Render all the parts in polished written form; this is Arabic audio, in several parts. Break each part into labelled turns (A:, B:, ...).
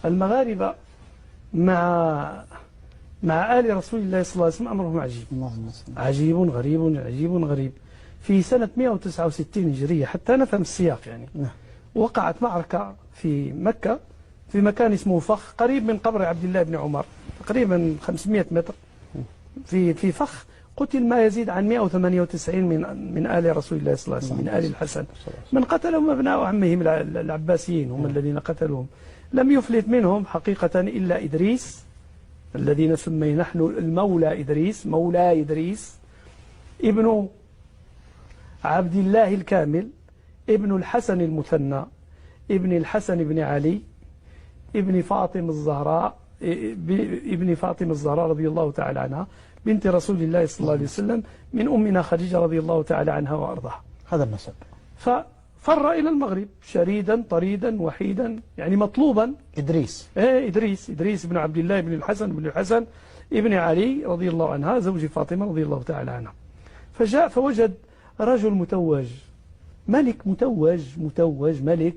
A: المغاربة مع آل رسول الله صلى الله عليه وسلم أمرهم عجيب، عجيب غريب عجيب غريب. في سنة 169 هجرية حتى نفهم السياق يعني، وقعت معركة في مكة في مكان اسمه فخ قريب من قبر عبد الله بن عمر، تقريبا 500 متر. في فخ قتل ما يزيد عن 198 من آل رسول الله صلى الله عليه وسلم، من آل الحسن. من قتلهم أبناء عمهم العباسيين هم الذين قتلوهم. لم يفلت منهم حقيقة إلا إدريس الذي نسميه نحن المولى إدريس، مولى إدريس ابن عبد الله الكامل، ابن الحسن المثنى، ابن الحسن بن علي، ابن فاطمة الزهراء رضي الله تعالى عنها، بنت رسول الله صلى الله عليه وسلم، من أمنا خديجة رضي الله تعالى عنها وأرضاها.
B: هذا النسب.
A: ففر إلى المغرب شريدا طريدا وحيدا، يعني مطلوبا. إدريس بن عبد الله بن الحسن ابن علي رضي الله عنها، زوج فاطمة رضي الله تعالى عنها. فجاء فوجد رجل متوج، ملك متوج ملك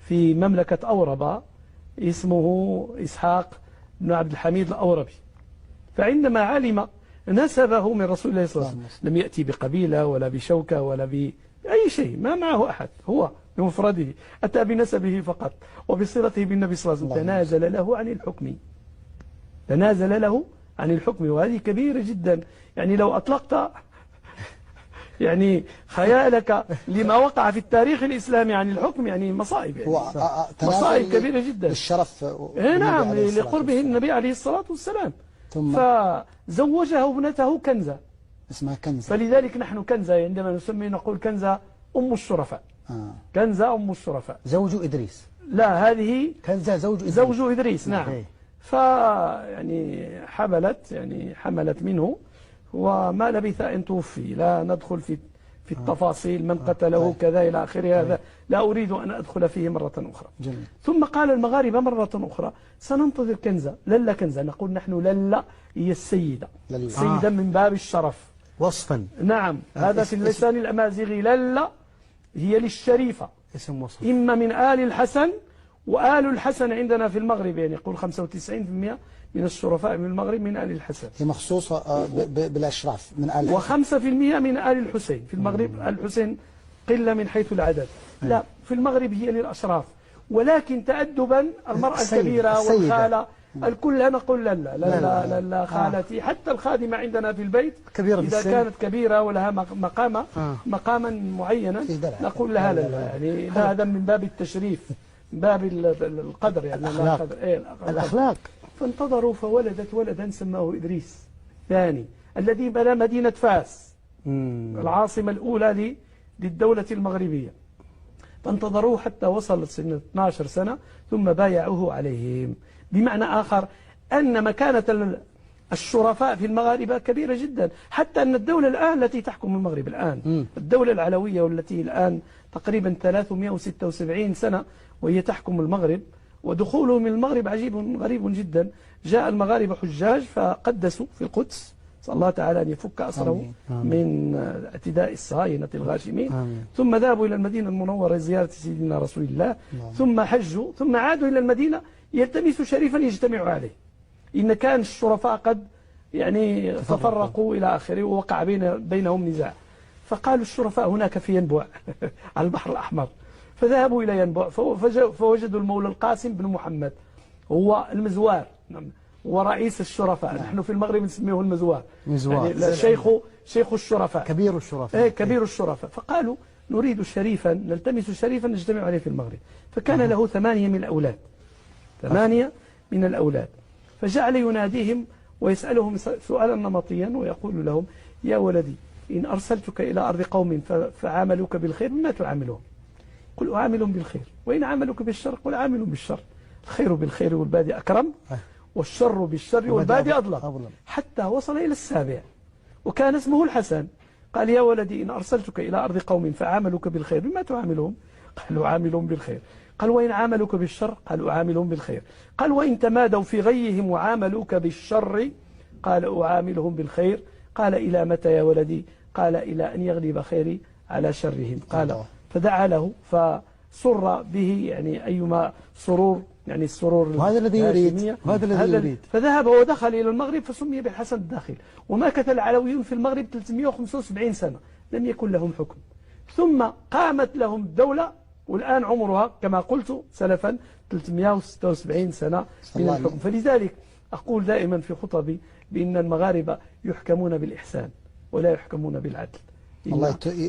A: في مملكة أوربا، اسمه إسحاق بن عبد الحميد الأوربي. فعندما علم نسبه من رسول الله صلى الله عليه وسلم، لم يأتي بقبيلة ولا بشوكة ولا بأي شيء، ما معه أحد، هو بمفرده أتى بنسبه فقط وبصلته بالنبي صلى الله عليه وسلم. تنازل له عن الحكم، وهذه كبيرة جدا. يعني لو أطلقت يعني خيالك لما وقع في التاريخ الإسلامي عن الحكم، يعني مصائب، يعني مصائب كبيرة جدا.
B: الشرف
A: نعم، لقربه النبي عليه الصلاة والسلام. فزوجه ابنته كنزة،
B: اسمها كنزة.
A: فلذلك نحن كنزة عندما نقول كنزة أم الشرفاء. كنزة أم الشرفاء
B: زوج إدريس.
A: لا، هذه
B: كنزة
A: زوج إدريس. نعم. حملت منه، وما لبث أن توفي. لا ندخل في التفاصيل، من قتله كذا إلى آخره، هذا لا أريد أن أدخل فيه مرة أخرى.
B: جميل.
A: ثم قال المغاربة مرة أخرى سننتظر كنزة، للا كنزة. نقول نحن للا هي السيدة، السيدة من باب الشرف
B: وصفا.
A: نعم، هذا في اللسان الأمازيغي. للا هي للشريفة،
B: اسم وصف،
A: إما من آل الحسن، وآل الحسن عندنا في المغرب يعني يقول 95% من الشرفاء من المغرب من آل الحسن،
B: هي مخصوصة بالأشراف من آل
A: الحسن. و5% من آل الحسين. في المغرب الحسين قلة من حيث العدد. لا، في المغرب هي للأشراف، ولكن تأدبا المرأة الكبيرة والخالة الكل نقول لا خالتي. حتى الخادمة عندنا في البيت إذا كانت كبيرة ولها مقاما معينا نقول لها لا، يعني هذا من باب التشريف، من باب القدر، يعني
B: الأخلاق.
A: فانتظروا فولدت ولدا سماه إدريس ثاني، الذي بنى مدينة فاس، العاصمة الأولى للدولة المغربية. فانتظروه حتى وصل سن 12 سنة ثم بايعوه عليهم. بمعنى آخر أن مكانة الشرفاء في المغاربة كبيرة جدا، حتى أن الدولة الآن التي تحكم المغرب الآن، الدولة العلوية، والتي الآن تقريبا 376 سنة وهي تحكم المغرب، ودخوله من المغرب عجيب غريب جدا. جاء المغاربة حجاج فقدسوا في القدس، صلى الله تعالى أن يفك أسره من اعتداء الصهاينة الغاشمين. ثم ذهبوا إلى المدينة المنورة لزيارة سيدنا رسول الله، ثم حجوا، ثم عادوا إلى المدينة يلتمسوا شريفا يجتمعوا عليه. إن كان الشرفاء قد يعني تفرقوا إلى آخره، ووقع بينهم نزاع. فقالوا الشرفاء هناك في ينبع على البحر الأحمر، فذهبوا إلى ينبع فوجدوا المولى القاسم بن محمد، هو المزوار ورئيس الشرفاء. نحن في المغرب نسميه المزوار، يعني شيخ الشرفاء،
B: كبير الشرفاء.
A: كبير الشرفاء. فقالوا نريد شريفا، نلتمس شريفا نجتمع عليه في المغرب. فكان له 8 من الأولاد. فجعل يناديهم ويسألهم سؤالا نمطيا، ويقول لهم يا ولدي إن أرسلتك إلى أرض قوم فعاملوك بالخير بما تعاملهم، قل أعاملهم بالخير، وإن عاملوك بالشر قل عاملهم بالشر، الخير بالخير والبادي أكرم، والشر بالشر والبادي أظلم. حتى وصل إلى 7 وكان اسمه الحسن. قال يا ولدي إن أرسلتك إلى أرض قوم فعاملوك بالخير بما تعاملهم، قالوا عاملهم بالخير. قال وإن عاملوك بالشر قالوا أعاملهم بالخير. قال وإن تمادوا في غيهم وعاملوك بالشر قال أعاملهم بالخير. قال إلى متى يا ولدي؟ قال إلى أن يغلب خيري على شرهم. قال فدعا له فسر به، يعني أيما سرور يعني السرور
B: وهذا الذي يريد
A: الهاشمية.
B: وهذا الذي يريد.
A: فذهب ودخل إلى المغرب فسمي بالحسن الداخل. ومكث العلويون في المغرب 375 سنة لم يكن لهم حكم، ثم قامت لهم الدولة والآن عمرها كما قلت سلفا 376 سنة من الحكم. فلذلك أقول دائما في خطبي بأن المغاربة يحكمون بالإحسان ولا يحكمون بالعدل.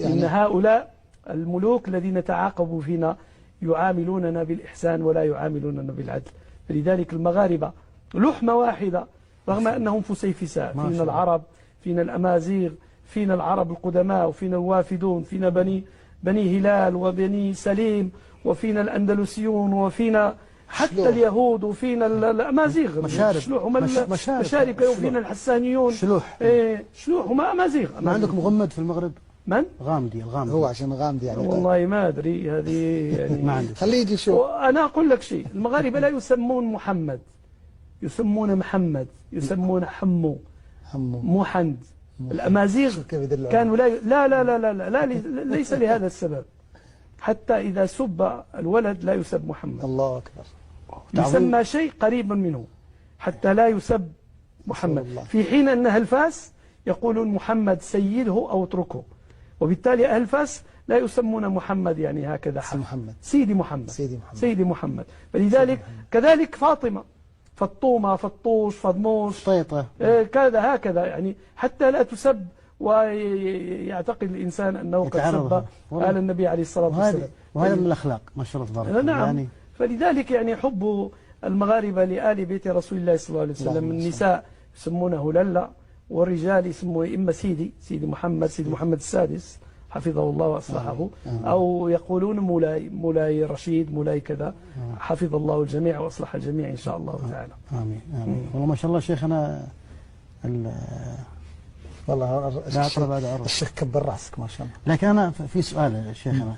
A: إن هؤلاء الملوك الذين تعاقبوا فينا يعاملوننا بالإحسان ولا يعاملوننا بالعدل. فلذلك المغاربة لحمة واحدة رغم أنهم فسيفساء، فينا العرب، فينا الأمازيغ، فينا العرب القدماء، وفينا الوافدون، فينا بني هلال وبني سليم، وفينا الأندلسيون، وفينا حتى اليهود، وفينا الأمازيغ مشاركة، وفينا الحسانيون شلوح هم أمازيغ.
B: ما عندكم غمد في المغرب؟
A: من؟
B: الغامدي
C: هو عشان غامدي يعني.
A: والله ما أدري هذه يعني
B: ما عندي.
C: خليه يجي شوف.
A: أنا أقول لك شيء، المغاربة لا يسمون محمد، يسمون محمد، يسمون حمو محند. الأمازيغ كانوا لا ليس لهذا السبب، حتى إذا سب الولد لا يسب محمد،
C: الله أكبر،
A: يسمى شيء قريب منه حتى لا يسب محمد، في حين أن أهل فاس يقولون محمد سيده أو اتركه، وبالتالي أهل فاس لا يسمون محمد يعني هكذا
C: محمد.
A: سيدي محمد. فلذلك كذلك فاطمة، فطومة، فطوش، فضموش،
B: طيطة،
A: كذا هكذا يعني حتى لا تسب ويعتقد الإنسان أنه قد سب آل النبي عليه الصلاة والسلام.
B: وهذا من الأخلاق ما شرط ضرب.
A: نعم
B: يعني
A: فلذلك يعني حب المغاربة لآل بيت رسول الله صلى الله عليه وسلم، النساء يسمونه للا، والرجال يسموه إما سيدي محمد السادس حفظه الله وأصلحه، أو يقولون مولاي رشيد، مولاي كذا، حفظ الله الجميع وأصلح الجميع إن شاء الله تعالى.
B: آمين آمين. والله ما شاء الله شيخنا
C: والله الشيخ كبر راسك ما شاء الله.
B: لكن أنا في سؤال شيخنا